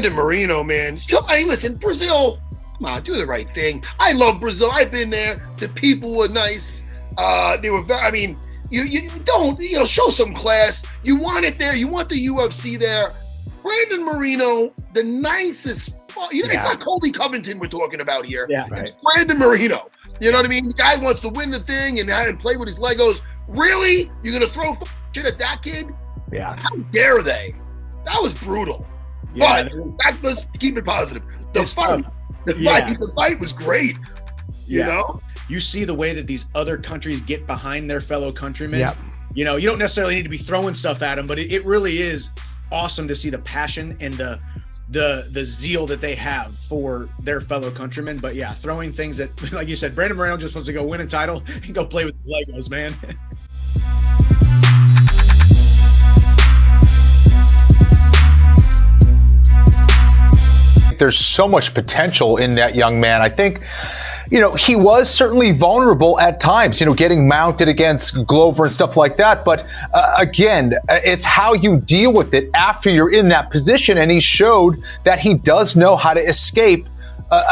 Brandon Moreno, man. Come on, listen, Brazil, come on, do the right thing. I love Brazil. I've been there. The people were nice. They were very, I mean, you don't, show some class. You want it there. You want the UFC there. Brandon Moreno, the nicest, it's not Colby Covington we're talking about here. Yeah, it's Brandon Moreno. You know what I mean? The guy wants to win the thing and play with his Legos. Really? You're going to throw shit at that kid? Yeah. How dare they? That was brutal. Yeah, but let's keep it positive. The fight was great. You know? You see the way that these other countries get behind their fellow countrymen. Yep. You don't necessarily need to be throwing stuff at them, but it really is awesome to see the passion and the zeal that they have for their fellow countrymen. But yeah, throwing things at, like you said, Brandon Moreno just wants to go win a title and go play with his Legos, man. There's so much potential in that young man. I think, he was certainly vulnerable at times, getting mounted against Glover and stuff like that. But again, it's how you deal with it after you're in that position. And he showed that he does know how to escape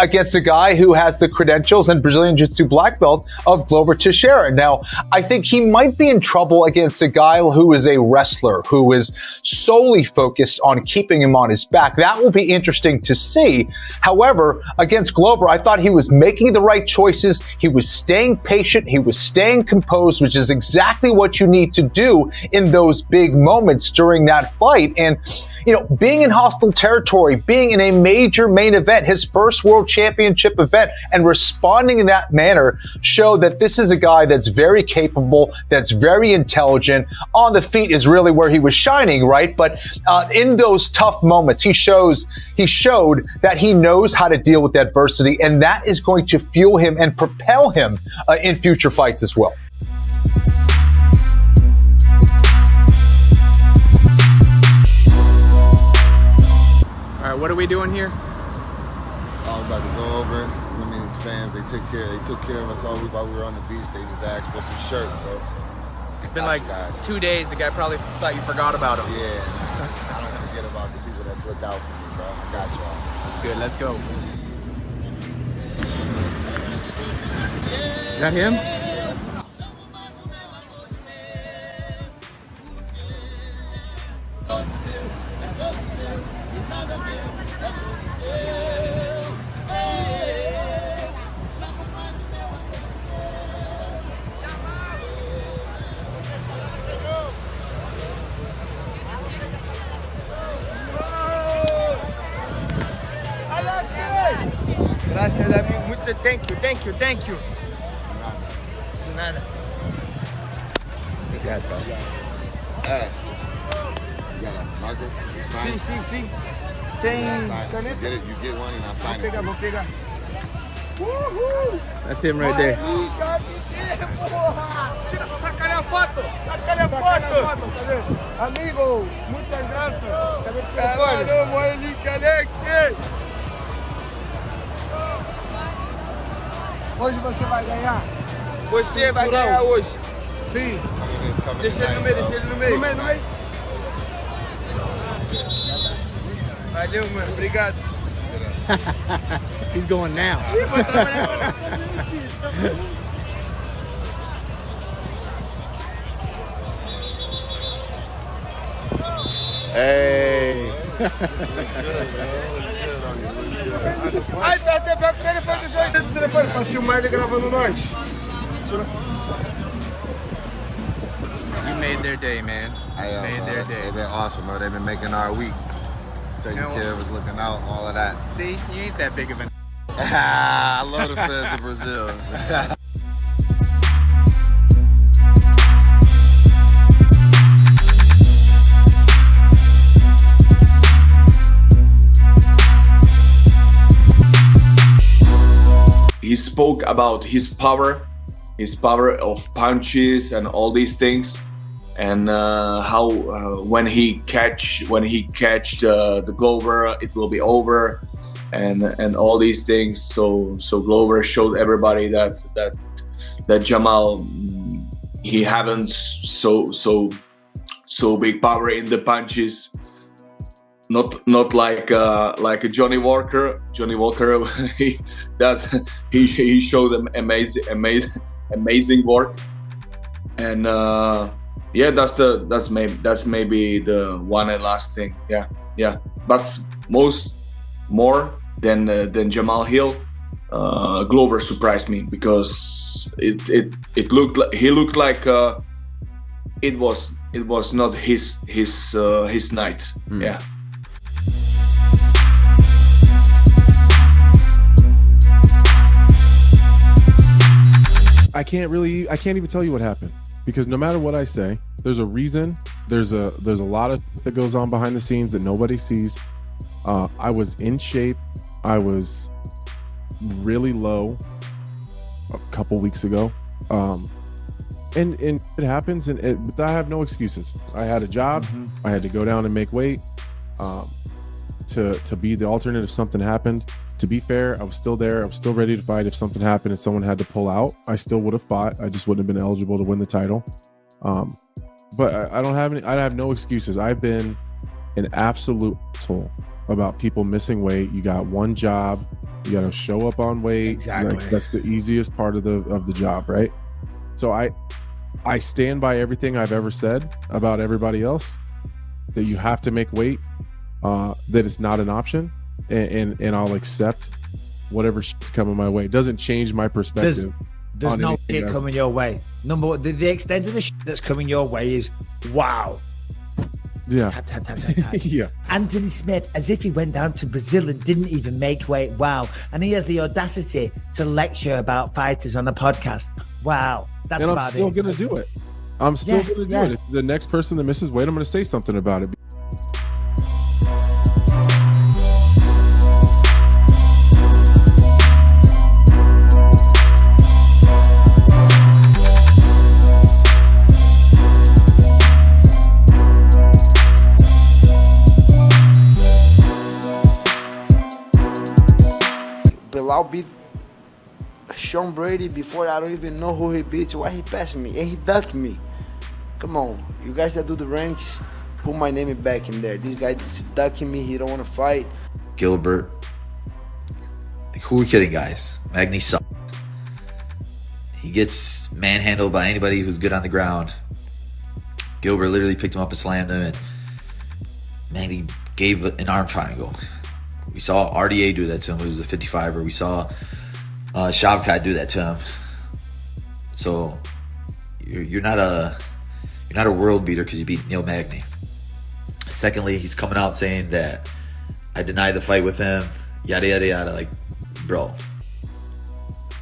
against a guy who has the credentials and Brazilian Jiu-Jitsu black belt of Glover Teixeira. Now, I think he might be in trouble against a guy who is a wrestler, who is solely focused on keeping him on his back. That will be interesting to see. However, against Glover, I thought he was making the right choices. He was staying patient. He was staying composed, which is exactly what you need to do in those big moments during that fight. And being in hostile territory, being in a major main event, his first world championship event, and responding in that manner showed that this is a guy that's very capable, that's very intelligent. On the feet is really where he was shining, right? But in those tough moments, he showed that he knows how to deal with adversity, and that is going to fuel him and propel him in future fights as well. All right, what are we doing here? I was about to go over. His fans, they took care of us all week while we were on the beach. They just asked for some shirts, so. It's been like 2 days. The guy probably thought you forgot about him. Yeah, I don't forget about the people that looked out for me, bro. I got y'all. That's good. Let's go. Is that him? Gracias, amigo. Mucho thank you. De nada. Hey, you got a marker? You sign it? Sí. Tem caneta? You get one and I sign it. Vou pegar. That's him right there. Sacale a foto. Amigo, muchas gracias. Caralho, Morenica Alex. Hoje você vai ganhar. Você vai ganhar hoje. Sim. Deixa ele no meio, No meio. Valeu, mano. Obrigado. He's going now. Hey. Ai, pega o telefone, deixa eu do telefone pra filmar ele gravando nós. You made their day, man. Made their day. They've been awesome, bro. They've been making our week. Taking care of us, looking out, all of that. See, you ain't that big of an. I love the fans of Brazil. He spoke about his power of punches and all these things, and how when he catch the Glover, it will be over, and all these things. So Glover showed everybody that Jamal, he haven't so big power in the punches, not like a Johnny Walker. Johnny Walker, he showed them amazing work, and yeah, that's maybe the one and last thing. Yeah. But more than Jamahal Hill, Glover surprised me because it looked like he looked like it was not his night. Yeah. I can't even tell you what happened, because no matter what I say, there's a reason. There's a lot of that goes on behind the scenes that nobody sees. I was in shape. I was really low a couple weeks ago. And it happens, but I have no excuses. I had a job. I had to go down and make weight to be the alternate if something happened. To be fair, I was still there. I was still ready to fight. If something happened and someone had to pull out, I still would have fought. I just wouldn't have been eligible to win the title. But I have no excuses. I've been an absolute asshole about people missing weight. You got one job. You got to show up on weight. Exactly. Like, that's the easiest part of the job, right? So I stand by everything I've ever said about everybody else, that you have to make weight, that it's not an option, and I'll accept whatever shit's coming my way. It doesn't change my perspective. There's no shit coming your way. Number one, the extent of the shit that's coming your way is wow. Yeah. Tap. Yeah. Anthony Smith, as if he went down to Brazil and didn't even make weight. Wow. And he has the audacity to lecture about fighters on a podcast. Wow. That's and about I'm still it. going to do it. I'm still going to do it. If the next person that misses weight, I'm going to say something about it. Belal beat Sean Brady before. I don't even know who he beat. Why he passed me and he ducked me? Come on, you guys that do the ranks, put my name back in there. This guy is ducking me. He don't want to fight. Gilbert, like, who are we kidding, guys? Magny sucks. He gets manhandled by anybody who's good on the ground. Gilbert literally picked him up and slammed him, and Magny gave an arm triangle. We saw RDA do that to him. It was a 55er. We saw Shavkat do that to him. So you're not a world beater because you beat Neil Magny. Secondly, he's coming out saying that I denied the fight with him. Yada yada yada. Like, bro,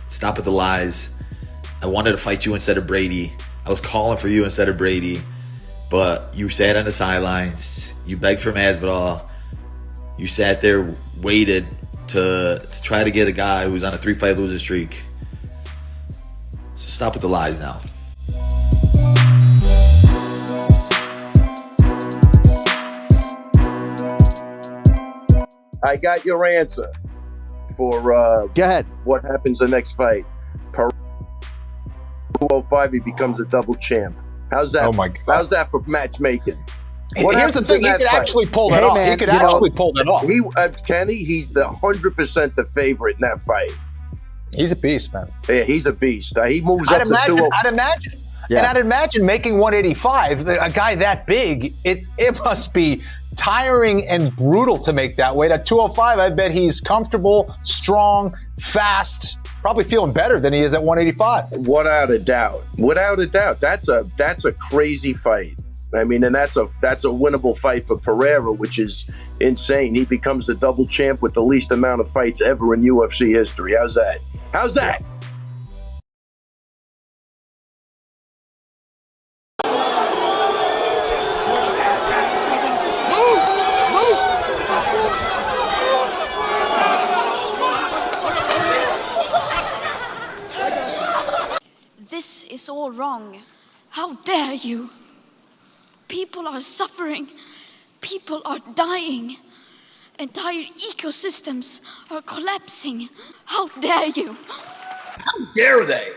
stop with the lies. I wanted to fight you instead of Brady. I was calling for you instead of Brady, but you sat on the sidelines. You begged for Masvidal. You sat there, waited to try to get a guy who's on a 3-fight losing streak. So stop with the lies now. I got your answer for go ahead. What happens the next fight. 205, he becomes a double champ. How's that? Oh my God. How's that for matchmaking? Here's the thing, he could actually pull that off. He could actually pull that off. Kenny, he's the 100% the favorite in that fight. He's a beast, man. Yeah, he's a beast. He moves up to 205. I'd imagine making 185, a guy that big, it must be tiring and brutal to make that weight. At 205, I bet he's comfortable, strong, fast, probably feeling better than he is at 185. Without a doubt. Without a doubt. That's a crazy fight. I mean, and that's a winnable fight for Pereira, which is insane. He becomes the double champ with the least amount of fights ever in UFC history. How's that? How's that? This is all wrong. How dare you? People are suffering. People are dying. Entire ecosystems are collapsing. How dare you? How dare they?